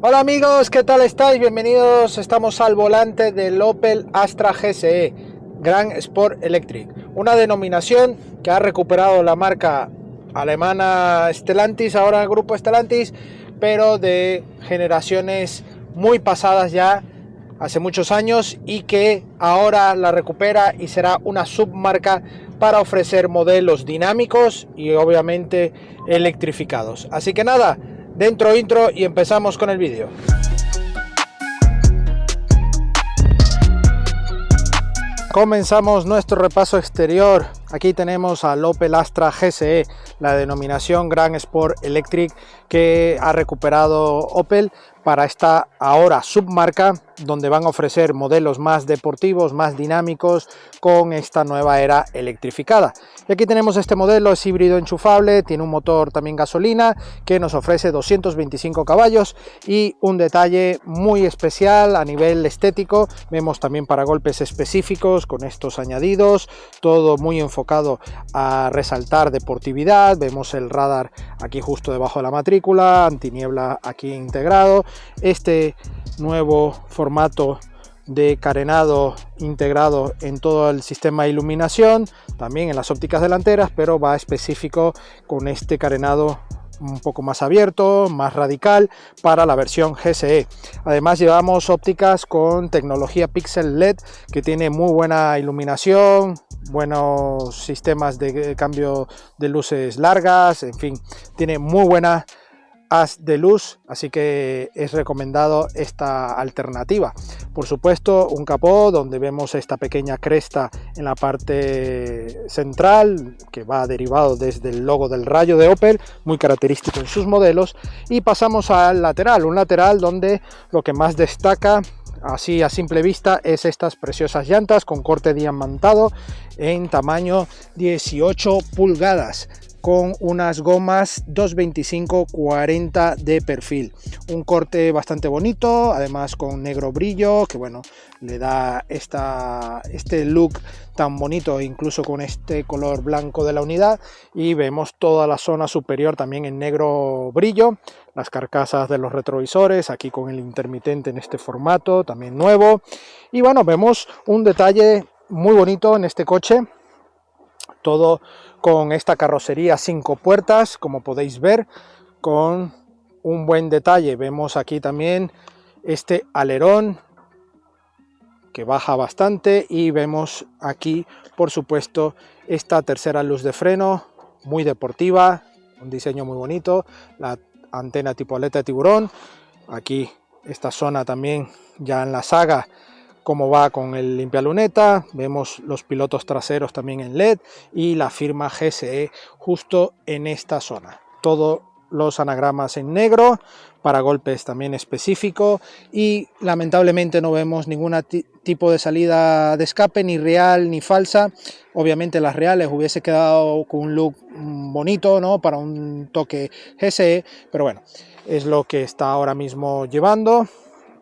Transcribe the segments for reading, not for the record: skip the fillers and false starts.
Hola amigos, ¿qué tal estáis? Bienvenidos, estamos al volante del Opel Astra GSE Grand Sport Electric, una denominación que ha recuperado la marca alemana Stellantis, ahora el grupo Stellantis, pero de generaciones muy pasadas ya, hace muchos años, y que ahora la recupera y será una submarca para ofrecer modelos dinámicos y obviamente electrificados. Así que nada, dentro intro y empezamos con el vídeo. Comenzamos nuestro repaso exterior. Aquí tenemos al Opel Astra GSE, la denominación Grand Sport Electric que ha recuperado Opel para esta ahora submarca, donde van a ofrecer modelos más deportivos, más dinámicos, con esta nueva era electrificada. Y aquí tenemos este modelo, es híbrido enchufable, tiene un motor también gasolina que nos ofrece 225 caballos y un detalle muy especial a nivel estético. Vemos también paragolpes específicos con estos añadidos, todo muy enfocado a resaltar deportividad. Vemos el radar aquí justo debajo de la matrícula, antiniebla aquí integrado, este nuevo formato de carenado integrado en todo el sistema de iluminación, también en las ópticas delanteras, pero va específico con este carenado un poco más abierto, más radical para la versión GSE. Además llevamos ópticas con tecnología Pixel LED que tiene muy buena iluminación, buenos sistemas de cambio de luces largas, en fin, tiene muy buena haz de luz, así que es recomendado esta alternativa. Por supuesto, un capó donde vemos esta pequeña cresta en la parte central que va derivado desde el logo del rayo de Opel, muy característico en sus modelos. Y pasamos al lateral, un lateral donde lo que más destaca así a simple vista es estas preciosas llantas con corte diamantado en tamaño 18 pulgadas, con unas gomas 225-40 de perfil, un corte bastante bonito, además con negro brillo que bueno, le da este look tan bonito, incluso con este color blanco de la unidad. Y vemos toda la zona superior también en negro brillo, las carcasas de los retrovisores aquí con el intermitente en este formato también nuevo. Y bueno, vemos un detalle muy bonito en este coche, todo con esta carrocería 5 puertas, como podéis ver, con un buen detalle. Vemos aquí también este alerón que baja bastante, y vemos aquí por supuesto esta tercera luz de freno muy deportiva, un diseño muy bonito, la antena tipo aleta de tiburón, aquí esta zona también ya en la saga como va con el limpialuneta. Vemos los pilotos traseros también en LED y la firma GSE justo en esta zona. Todos los anagramas en negro, paragolpes también específico, y lamentablemente no vemos ningún tipo de salida de escape, ni real ni falsa. Obviamente las reales hubiese quedado con un look bonito, ¿no?, para un toque GSE, pero bueno, es lo que está ahora mismo llevando.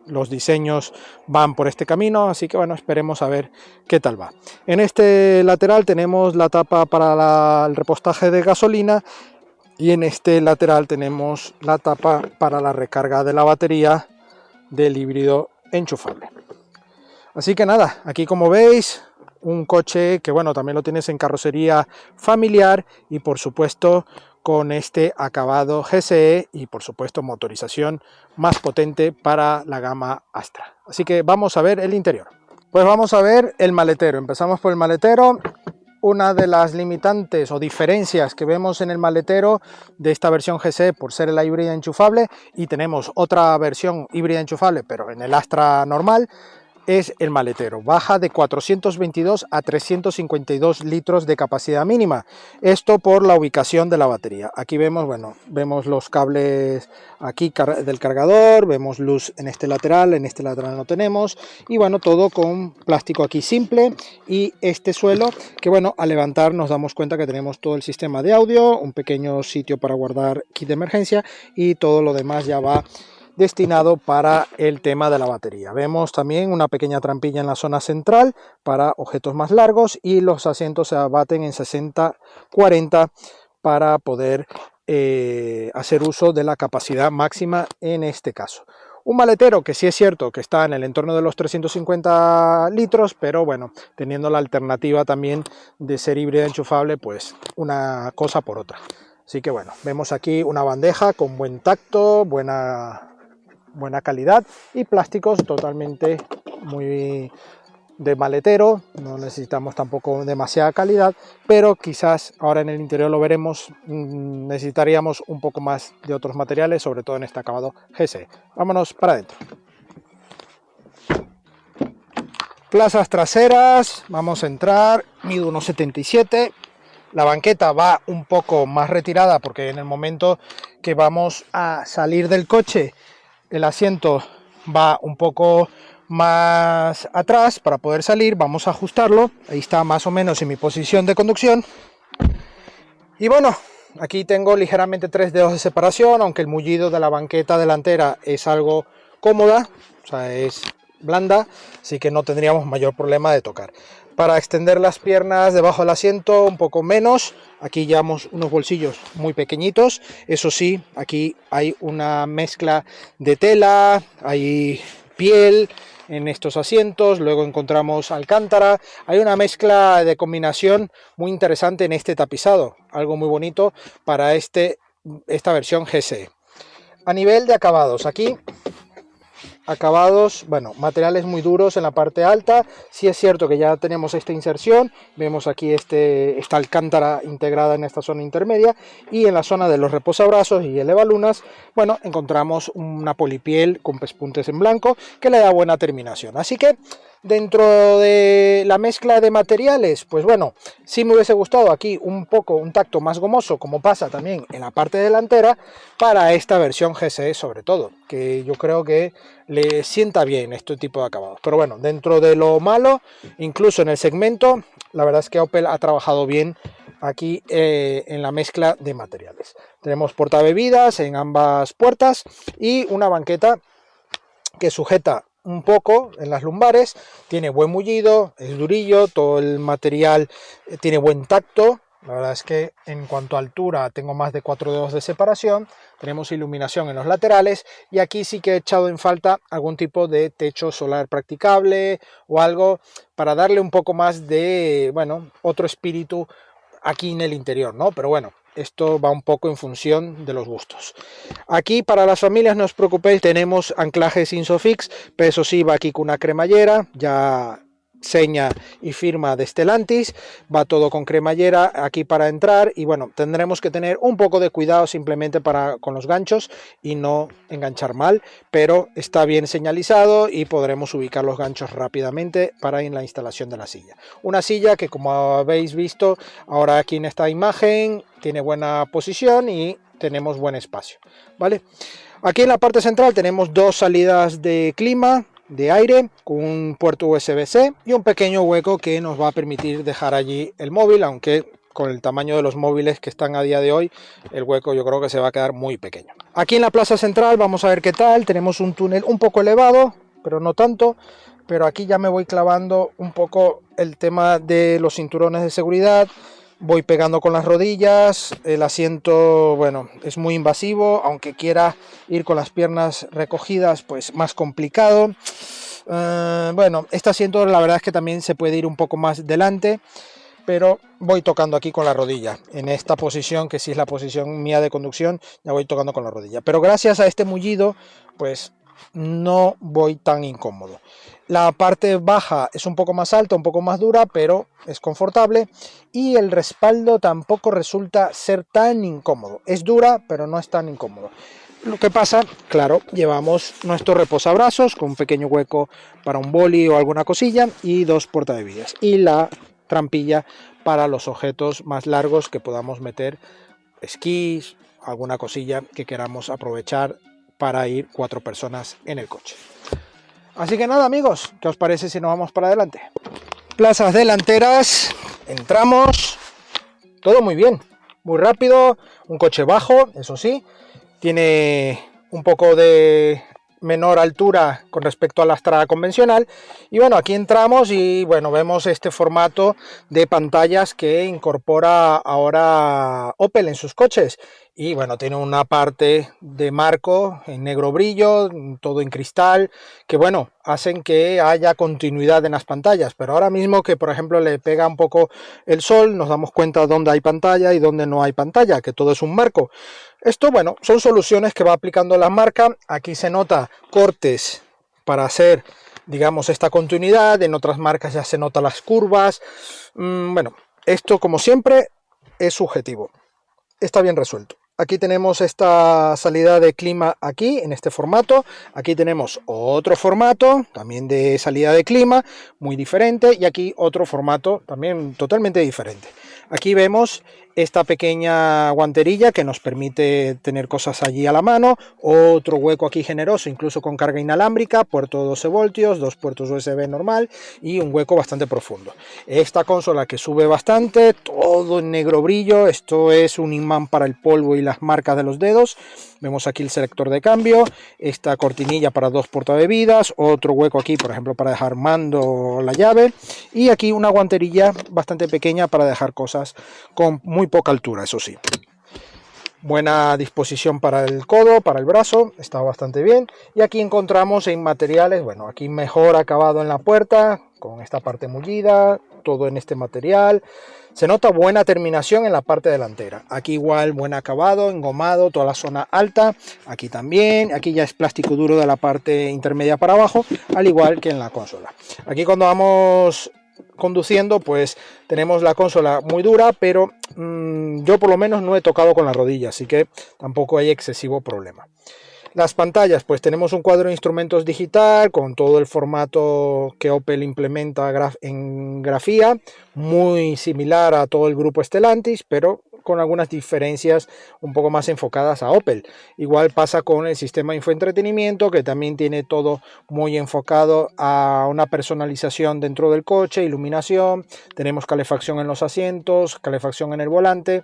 Los diseños van por este camino, así que bueno, esperemos a ver qué tal va. En este lateral tenemos la tapa para el repostaje de gasolina, y en este lateral tenemos la tapa para la recarga de la batería del híbrido enchufable. Así que nada, aquí como veis, un coche que bueno, también lo tienes en carrocería familiar y por supuesto con este acabado GSE y por supuesto motorización más potente para la gama Astra. Así que vamos a ver el interior. Pues vamos a ver el maletero. Empezamos por el maletero. Una de las limitantes o diferencias que vemos en el maletero de esta versión GSE, por ser la híbrida enchufable, y tenemos otra versión híbrida enchufable pero en el Astra normal, es el maletero. Baja de 422 a 352 litros de capacidad mínima. Esto por la ubicación de la batería. Aquí vemos, bueno, vemos los cables aquí del cargador, vemos luz en este lateral no tenemos, y bueno, todo con plástico aquí simple, y este suelo que bueno, al levantar nos damos cuenta que tenemos todo el sistema de audio, un pequeño sitio para guardar kit de emergencia, y todo lo demás ya va destinado para el tema de la batería. Vemos también una pequeña trampilla en la zona central para objetos más largos, y los asientos se abaten en 60-40 para poder hacer uso de la capacidad máxima en este caso. Un maletero que sí es cierto que está en el entorno de los 350 litros, pero bueno, teniendo la alternativa también de ser híbrida enchufable, pues una cosa por otra. Así que bueno, vemos aquí una bandeja con buen tacto, buena calidad y plásticos totalmente muy de maletero, no necesitamos tampoco demasiada calidad, pero quizás ahora en el interior lo veremos, necesitaríamos un poco más de otros materiales, sobre todo en este acabado GSE. Vámonos para adentro. Plazas traseras, vamos a entrar, mide 1,77. La banqueta va un poco más retirada porque en el momento que vamos a salir del coche, el asiento va un poco más atrás para poder salir. Vamos a ajustarlo, ahí está más o menos en mi posición de conducción. Y bueno, aquí tengo ligeramente 3 dedos de separación, aunque el mullido de la banqueta delantera es algo cómoda, o sea, es blanda, así que no tendríamos mayor problema de tocar. Para extender las piernas debajo del asiento un poco menos, aquí llevamos unos bolsillos muy pequeñitos, eso sí, aquí hay una mezcla de tela, hay piel en estos asientos, luego encontramos alcántara, hay una mezcla de combinación muy interesante en este tapizado, algo muy bonito para esta versión GSE. A nivel de acabados, aquí acabados, bueno, materiales muy duros en la parte alta. Sí es cierto que ya tenemos esta inserción, vemos aquí esta alcántara integrada en esta zona intermedia, y en la zona de los reposabrazos y elevalunas, bueno, encontramos una polipiel con pespuntes en blanco que le da buena terminación. Así que dentro de la mezcla de materiales, pues bueno, sí me hubiese gustado aquí un tacto más gomoso, como pasa también en la parte delantera, para esta versión GSE sobre todo, que yo creo que le sienta bien este tipo de acabados. Pero bueno, dentro de lo malo, incluso en el segmento, la verdad es que Opel ha trabajado bien aquí en la mezcla de materiales. Tenemos portabebidas en ambas puertas y una banqueta que sujeta un poco en las lumbares, tiene buen mullido, es durillo, todo el material tiene buen tacto. La verdad es que en cuanto a altura tengo más de 4 dedos de separación, tenemos iluminación en los laterales y aquí sí que he echado en falta algún tipo de techo solar practicable o algo para darle un poco más de, bueno, otro espíritu aquí en el interior, ¿no? Pero bueno, esto va un poco en función de los gustos. Aquí para las familias no os preocupéis, tenemos anclajes Insofix, pero eso sí va aquí con una cremallera, ya seña y firma de Stellantis, va todo con cremallera aquí para entrar y bueno, tendremos que tener un poco de cuidado simplemente con los ganchos y no enganchar mal, pero está bien señalizado y podremos ubicar los ganchos rápidamente para en la instalación de la silla. Una silla que, como habéis visto ahora aquí en esta imagen, tiene buena posición y tenemos buen espacio, ¿vale? Aquí en la parte central tenemos 2 salidas de clima, de aire, con un puerto USB-C y un pequeño hueco que nos va a permitir dejar allí el móvil, aunque con el tamaño de los móviles que están a día de hoy, el hueco yo creo que se va a quedar muy pequeño. Aquí en la plaza central vamos a ver qué tal, tenemos un túnel un poco elevado, pero no tanto, pero aquí ya me voy clavando un poco el tema de los cinturones de seguridad. Voy pegando con las rodillas, el asiento, bueno, es muy invasivo, aunque quiera ir con las piernas recogidas, pues más complicado. Bueno, este asiento la verdad es que también se puede ir un poco más delante, pero voy tocando aquí con la rodilla, en esta posición, que sí es la posición mía de conducción, ya voy tocando con la rodilla. Pero gracias a este mullido, pues no voy tan incómodo. La parte baja es un poco más alta, un poco más dura, pero es confortable y el respaldo tampoco resulta ser tan incómodo. Es dura, pero no es tan incómodo. Lo que pasa, claro, llevamos nuestro reposabrazos con un pequeño hueco para un boli o alguna cosilla y 2 portabebidas y la trampilla para los objetos más largos que podamos meter, esquís, alguna cosilla que queramos aprovechar para ir 4 personas en el coche. Así que nada, amigos, ¿qué os parece si nos vamos para adelante? Plazas delanteras, entramos, todo muy bien, muy rápido, un coche bajo, eso sí, tiene un poco de menor altura con respecto a la Astra convencional y bueno, aquí entramos y bueno, vemos este formato de pantallas que incorpora ahora Opel en sus coches y bueno, tiene una parte de marco en negro brillo, todo en cristal, que bueno, hacen que haya continuidad en las pantallas, pero ahora mismo que por ejemplo le pega un poco el sol, nos damos cuenta dónde hay pantalla y dónde no hay pantalla, que todo es un marco. Esto, bueno, son soluciones que va aplicando la marca. Aquí se nota cortes para hacer, digamos, esta continuidad. En otras marcas ya se notan las curvas. Bueno, esto como siempre es subjetivo. Está bien resuelto. Aquí tenemos esta salida de clima aquí, en este formato. Aquí tenemos otro formato, también de salida de clima, muy diferente. Y aquí otro formato, también totalmente diferente. Aquí vemos esta pequeña guanterilla que nos permite tener cosas allí a la mano. Otro hueco aquí generoso, incluso con carga inalámbrica, puerto 12 voltios, dos puertos USB normal y un hueco bastante profundo. Esta consola que sube bastante, todo en negro brillo. Esto es un imán para el polvo y las marcas de los dedos. Vemos aquí el selector de cambio, esta cortinilla para dos portabebidas, otro hueco aquí, por ejemplo, para dejar mando o la llave, y aquí una guanterilla bastante pequeña para dejar cosas con muy poca altura, eso sí. Buena disposición para el codo, para el brazo, está bastante bien. Y aquí encontramos en materiales, bueno, aquí mejor acabado en la puerta, con esta parte mullida, todo en este material. Se nota buena terminación en la parte delantera. Aquí igual buen acabado, engomado, toda la zona alta. Aquí también, aquí ya es plástico duro de la parte intermedia para abajo, al igual que en la consola. Aquí cuando vamos conduciendo, pues tenemos la consola muy dura, pero yo por lo menos no he tocado con la rodilla, así que tampoco hay excesivo problema. Las pantallas, pues tenemos un cuadro de instrumentos digital con todo el formato que Opel implementa en grafía, muy similar a todo el grupo Stellantis, pero con algunas diferencias un poco más enfocadas a Opel. Igual pasa con el sistema de infoentretenimiento, que también tiene todo muy enfocado a una personalización dentro del coche, iluminación, tenemos calefacción en los asientos, calefacción en el volante.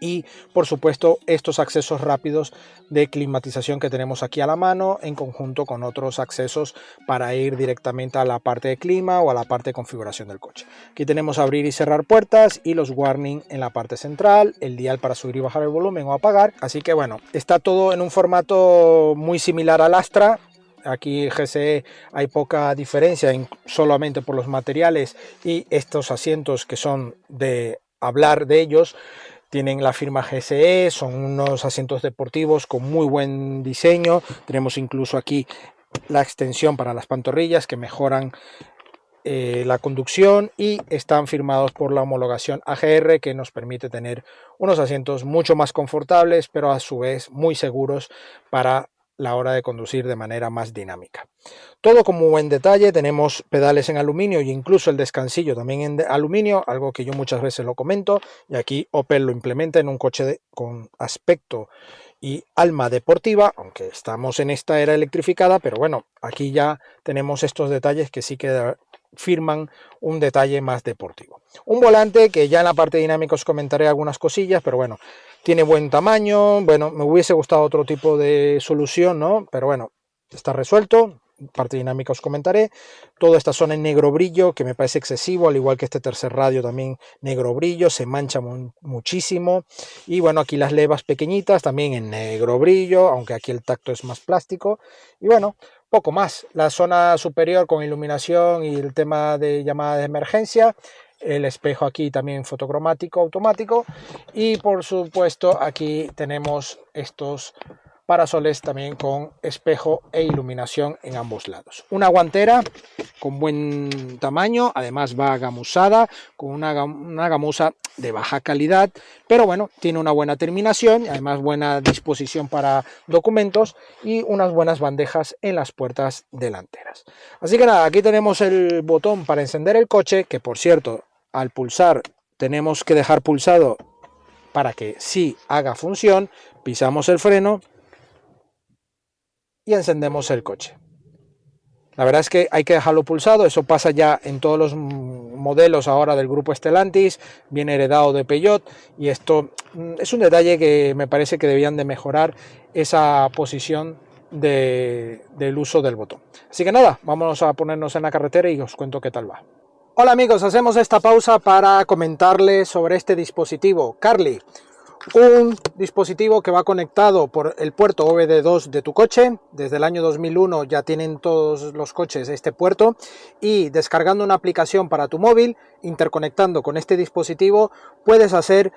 Y por supuesto estos accesos rápidos de climatización que tenemos aquí a la mano, en conjunto con otros accesos para ir directamente a la parte de clima o a la parte de configuración del coche. Aquí tenemos abrir y cerrar puertas y los warning en la parte central, el dial para subir y bajar el volumen o apagar. Así que bueno, está todo en un formato muy similar al Astra. Aquí GSE hay poca diferencia solamente por los materiales y estos asientos que son de hablar de ellos. Tienen la firma GSE, son unos asientos deportivos con muy buen diseño. Tenemos incluso aquí la extensión para las pantorrillas que mejoran la conducción, y están firmados por la homologación AGR, que nos permite tener unos asientos mucho más confortables, pero a su vez muy seguros para la hora de conducir de manera más dinámica. Todo con muy buen detalle. Tenemos pedales en aluminio e incluso el descansillo también en aluminio, algo que yo muchas veces lo comento, y aquí Opel lo implementa en un coche con aspecto y alma deportiva, aunque estamos en esta era electrificada, pero bueno, aquí ya tenemos estos detalles que sí que firman un detalle más deportivo. Un volante que ya en la parte dinámica os comentaré algunas cosillas, pero bueno, tiene buen tamaño. Bueno, me hubiese gustado otro tipo de solución, ¿no? Pero bueno, está resuelto. Parte dinámica os comentaré. Toda esta zona en negro brillo, que me parece excesivo, al igual que este tercer radio también negro brillo, se mancha muchísimo. Y bueno, aquí las levas pequeñitas también en negro brillo, aunque aquí el tacto es más plástico. Y bueno, poco más. La zona superior con iluminación y el tema de llamada de emergencia. El espejo aquí también fotocromático automático, y por supuesto aquí tenemos estos parasoles también con espejo e iluminación en ambos lados. Una guantera con buen tamaño, además va gamusada, con una gamuza de baja calidad, pero bueno, tiene una buena terminación, además buena disposición para documentos y unas buenas bandejas en las puertas delanteras. Así que nada, aquí tenemos el botón para encender el coche, que por cierto, al pulsar tenemos que dejar pulsado para que sí haga función. Pisamos el freno y encendemos el coche. La verdad es que hay que dejarlo pulsado. Eso pasa ya en todos los modelos ahora del grupo Stellantis, viene heredado de Peugeot, y esto es un detalle que me parece que debían de mejorar, esa posición del uso del botón. Así que nada, vámonos a ponernos en la carretera y os cuento qué tal va. Hola amigos, hacemos esta pausa para comentarles sobre este dispositivo Carly, un dispositivo que va conectado por el puerto OBD2 de tu coche. Desde el año 2001 ya tienen todos los coches este puerto, y descargando una aplicación para tu móvil, interconectando con este dispositivo, puedes hacer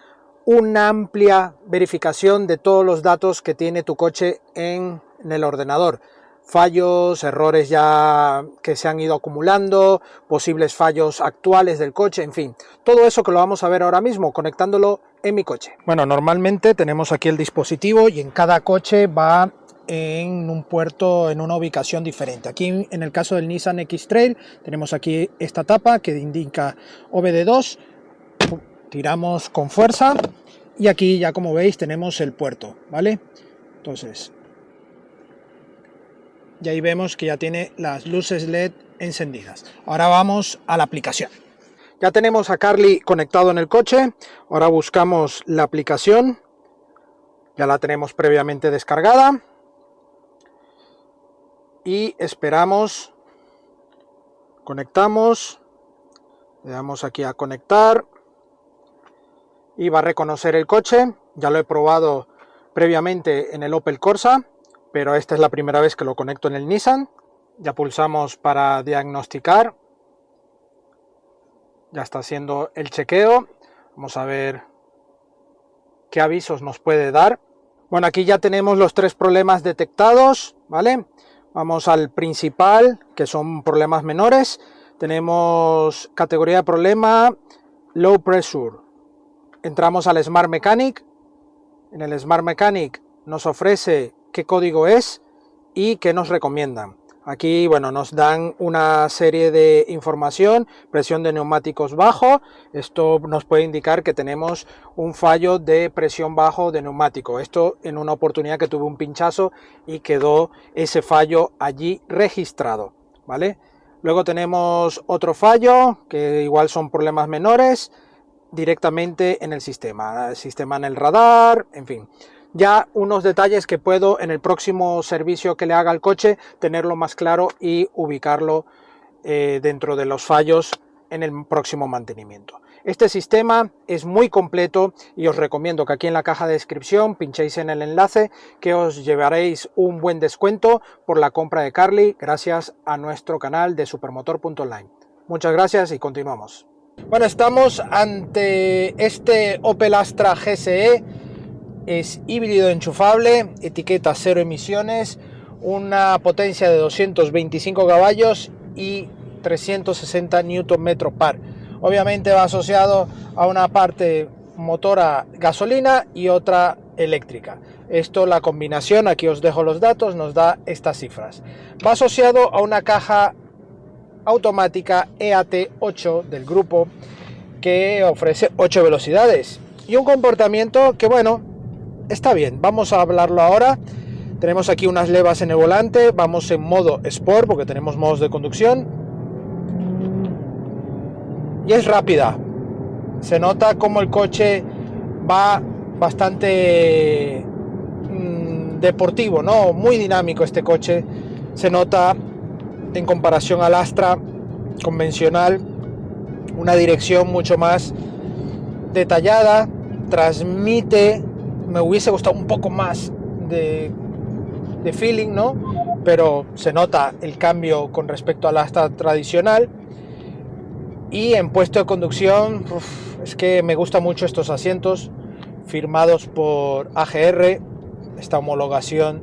una amplia verificación de todos los datos que tiene tu coche en el ordenador. Fallos, errores ya que se han ido acumulando, posibles fallos actuales del coche, en fin, todo eso que lo vamos a ver ahora mismo conectándolo en mi coche. Bueno, normalmente tenemos aquí el dispositivo y en cada coche va en un puerto, en una ubicación diferente. Aquí en el caso del Nissan X-Trail tenemos aquí esta tapa que indica OBD2, tiramos con fuerza y aquí ya, como veis, tenemos el puerto, ¿vale? Entonces, y ahí vemos que ya tiene las luces LED encendidas. Ahora vamos a la aplicación. Ya tenemos a Carly conectado en el coche. Ahora buscamos la aplicación. Ya la tenemos previamente descargada. Y esperamos. Conectamos. Le damos aquí a conectar. Y va a reconocer el coche. Ya lo he probado previamente en el Opel Corsa, pero esta es la primera vez que lo conecto en el Nissan. Ya pulsamos para diagnosticar. Ya está haciendo el chequeo. Vamos a ver qué avisos nos puede dar. Bueno, aquí ya tenemos los 3 problemas detectados, ¿vale? Vamos al principal, que son problemas menores. Tenemos categoría de problema Low Pressure. Entramos al Smart Mechanic. En el Smart Mechanic nos ofrece qué código es y qué nos recomiendan. Aquí, bueno, nos dan una serie de información, presión de neumáticos bajo. Esto nos puede indicar que tenemos un fallo de presión bajo de neumático. Esto en una oportunidad que tuve un pinchazo y quedó ese fallo allí registrado, ¿vale? Luego tenemos otro fallo, que igual son problemas menores, directamente en el sistema en el radar, en fin. Ya unos detalles que puedo en el próximo servicio que le haga al coche tenerlo más claro y ubicarlo dentro de los fallos en el próximo mantenimiento. Este sistema es muy completo y os recomiendo que aquí en la caja de descripción pinchéis en el enlace, que os llevaréis un buen descuento por la compra de Carly gracias a nuestro canal de supermotor.online. Muchas gracias y continuamos. Bueno, estamos ante este Opel Astra GSE. Es híbrido enchufable, etiqueta 0 emisiones, una potencia de 225 caballos y 360 Nm par. Obviamente va asociado a una parte motora gasolina y otra eléctrica. Esto, la combinación, aquí os dejo los datos, nos da estas cifras. Va asociado a una caja automática EAT8 del grupo, que ofrece 8 velocidades y un comportamiento que, bueno, está bien. Vamos a hablarlo ahora. Tenemos aquí unas levas en el volante. Vamos en modo Sport porque tenemos modos de conducción. Y es rápida. Se nota como el coche va bastante deportivo, ¿no? Muy dinámico este coche. Se nota en comparación al Astra convencional una dirección mucho más detallada. Transmite, me hubiese gustado un poco más de feeling, ¿no? Pero se nota el cambio con respecto al Astra tradicional. Y en puesto de conducción, es que me gustan mucho estos asientos firmados por AGR, esta homologación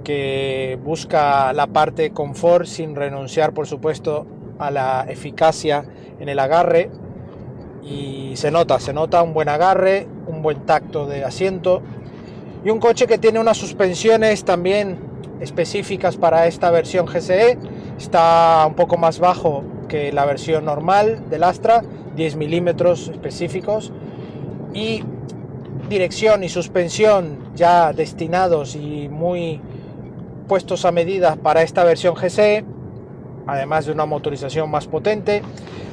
que busca la parte confort sin renunciar, por supuesto, a la eficacia en el agarre. Y se nota un buen agarre, un buen tacto de asiento, y un coche que tiene unas suspensiones también específicas para esta versión GSE. Está un poco más bajo que la versión normal del Astra, 10 milímetros específicos, y dirección y suspensión ya destinados y muy puestos a medida para esta versión GSE, además de una motorización más potente.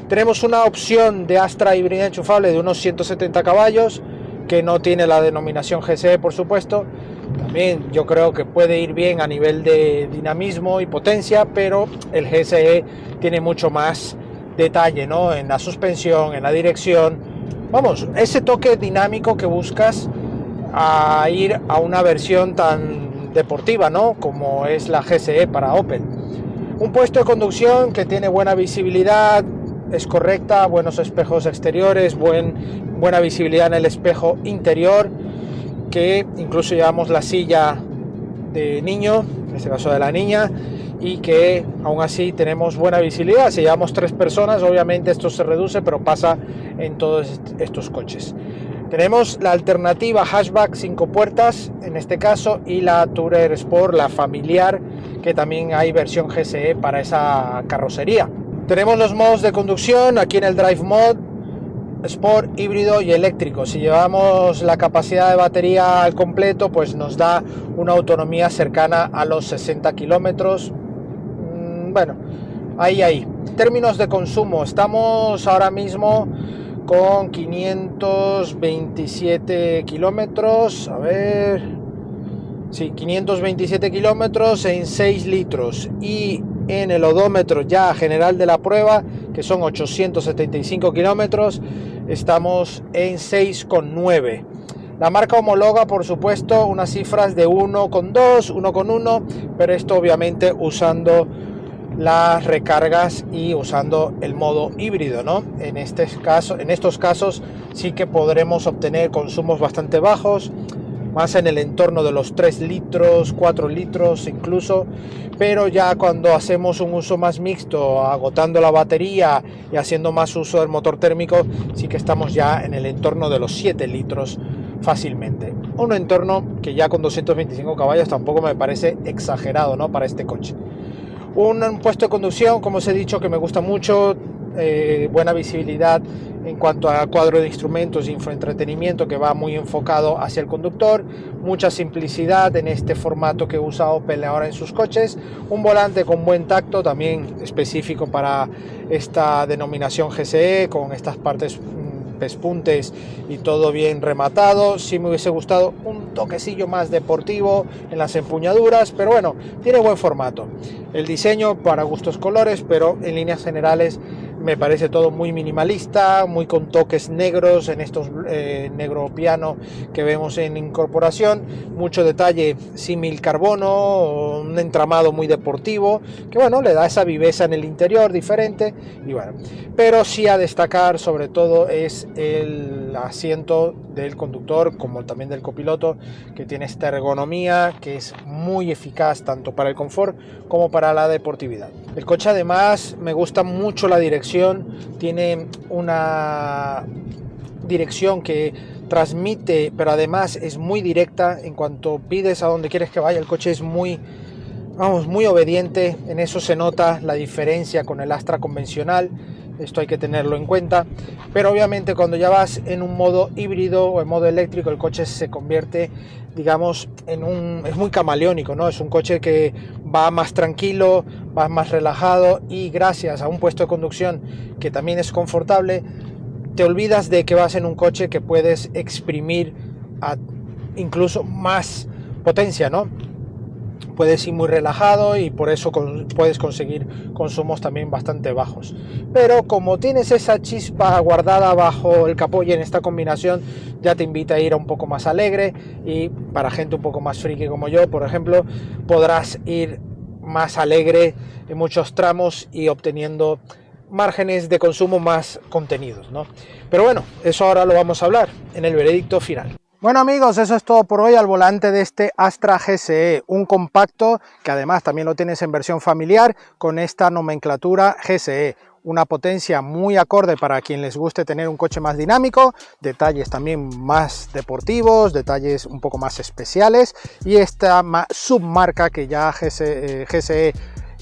Tenemos una opción de Astra híbrida enchufable de unos 170 caballos, que no tiene la denominación GSE, por supuesto. También yo creo que puede ir bien a nivel de dinamismo y potencia, pero el GSE tiene mucho más detalle, ¿no? En la suspensión, en la dirección. Vamos, ese toque dinámico que buscas a ir a una versión tan deportiva, ¿no?, como es la GSE para Opel. Un puesto de conducción que tiene buena visibilidad, es correcta, buenos espejos exteriores, buena visibilidad en el espejo interior, que incluso llevamos la silla de niño, en este caso de la niña, y que aún así tenemos buena visibilidad. Si llevamos 3 personas, obviamente esto se reduce, pero pasa en todos estos coches. Tenemos la alternativa hatchback 5 puertas, en este caso, y la Tourer Sport, la familiar, que también hay versión GSE para esa carrocería. Tenemos los modos de conducción aquí en el Drive Mode, Sport, híbrido y eléctrico. Si llevamos la capacidad de batería al completo, pues nos da una autonomía cercana a los 60 kilómetros. Bueno, ahí. En términos de consumo, estamos ahora mismo con 527 kilómetros. A ver, sí, 527 kilómetros en 6 litros. Y en el odómetro ya general de la prueba, que son 875 kilómetros, estamos en 6,9. La marca homologa, por supuesto, unas cifras de 1,2, 1,1, pero esto obviamente usando las recargas y usando el modo híbrido, ¿no? En estos casos sí que podremos obtener consumos bastante bajos, más en el entorno de los 3 litros, 4 litros incluso, pero ya cuando hacemos un uso más mixto, agotando la batería y haciendo más uso del motor térmico, sí que estamos ya en el entorno de los 7 litros fácilmente. Un entorno que ya con 225 caballos tampoco me parece exagerado, ¿no?, para este coche. Un puesto de conducción, como os he dicho, que me gusta mucho, buena visibilidad en cuanto a cuadro de instrumentos y infoentretenimiento, que va muy enfocado hacia el conductor, mucha simplicidad en este formato que usa Opel ahora en sus coches, un volante con buen tacto, también específico para esta denominación GSE, con estas partes pespuntes y todo bien rematado. Sí me hubiese gustado un toquecillo más deportivo en las empuñaduras, pero bueno, tiene buen formato. El diseño para gustos colores, pero en líneas generales me parece todo muy minimalista, muy con toques negros en estos negro piano que vemos en incorporación, mucho detalle símil carbono, un entramado muy deportivo que bueno, le da esa viveza en el interior diferente. Y bueno, pero sí a destacar sobre todo es el asiento del conductor como también del copiloto, que tiene esta ergonomía que es muy eficaz tanto para el confort como para la deportividad. El coche además me gusta mucho la dirección, tiene una dirección que transmite, pero además es muy directa. En cuanto pides a donde quieres que vaya, el coche es muy obediente. En eso se nota la diferencia con el Astra convencional, esto hay que tenerlo en cuenta. Pero obviamente cuando ya vas en un modo híbrido o en modo eléctrico, el coche se convierte, digamos, es muy camaleónico, ¿no? Es un coche que va más tranquilo, va más relajado, y gracias a un puesto de conducción que también es confortable, te olvidas de que vas en un coche que puedes exprimir a incluso más potencia, ¿no? Puedes ir muy relajado y por eso puedes conseguir consumos también bastante bajos. Pero como tienes esa chispa guardada bajo el capó, y en esta combinación ya te invita a ir a un poco más alegre, y para gente un poco más friki como yo, por ejemplo, podrás ir más alegre en muchos tramos y obteniendo márgenes de consumo más contenidos, ¿no? Pero bueno, eso ahora lo vamos a hablar en el veredicto final. Bueno amigos, eso es todo por hoy al volante de este Astra GSE, un compacto que además también lo tienes en versión familiar con esta nomenclatura GSE. Una potencia muy acorde para quien les guste tener un coche más dinámico, detalles también más deportivos, detalles un poco más especiales, y esta submarca que ya GSE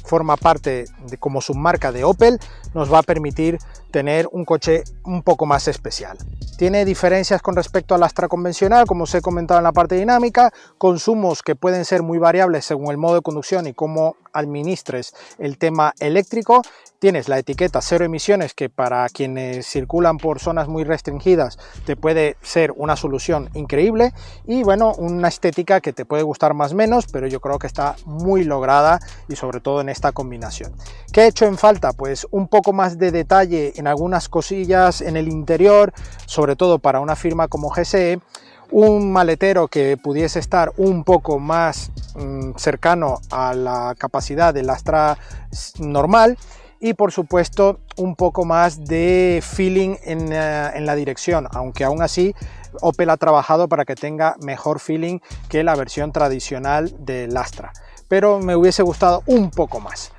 forma parte como submarca de Opel, nos va a permitir tener un coche un poco más especial. Tiene diferencias con respecto al Astra convencional, como os he comentado en la parte dinámica, consumos que pueden ser muy variables según el modo de conducción y cómo administres el tema eléctrico. Tienes la etiqueta cero emisiones, que para quienes circulan por zonas muy restringidas te puede ser una solución increíble, y bueno, una estética que te puede gustar más o menos, pero yo creo que está muy lograda, y sobre todo en esta combinación. ¿Qué he hecho en falta? Pues un poco más de detalle en algunas cosillas en el interior, sobre todo para una firma como GSE, un maletero que pudiese estar un poco más cercano a la capacidad del Astra normal, y por supuesto un poco más de feeling en la dirección, aunque aún así Opel ha trabajado para que tenga mejor feeling que la versión tradicional del Astra, pero me hubiese gustado un poco más.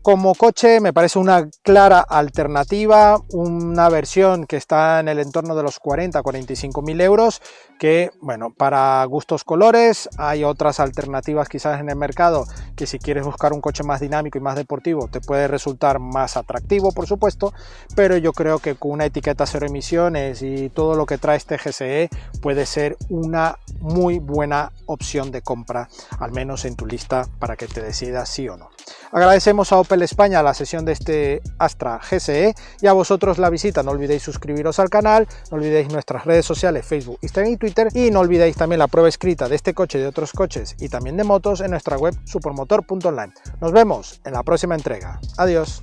Como coche me parece una clara alternativa, una versión que está en el entorno de los 40-45.000 euros, que bueno, para gustos colores. Hay otras alternativas quizás en el mercado que, si quieres buscar un coche más dinámico y más deportivo, te puede resultar más atractivo, por supuesto, pero yo creo que con una etiqueta cero emisiones y todo lo que trae este GSE puede ser una muy buena opción de compra, al menos en tu lista, para que te decidas sí o no. Agradecemos a Opel España la sesión de este Astra GSE y a vosotros la visita. No olvidéis suscribiros al canal, no olvidéis nuestras redes sociales, Facebook, Instagram y Twitter, y no olvidéis también la prueba escrita de este coche y de otros coches y también de motos en nuestra web supermotor.online. Nos vemos en la próxima entrega. Adiós.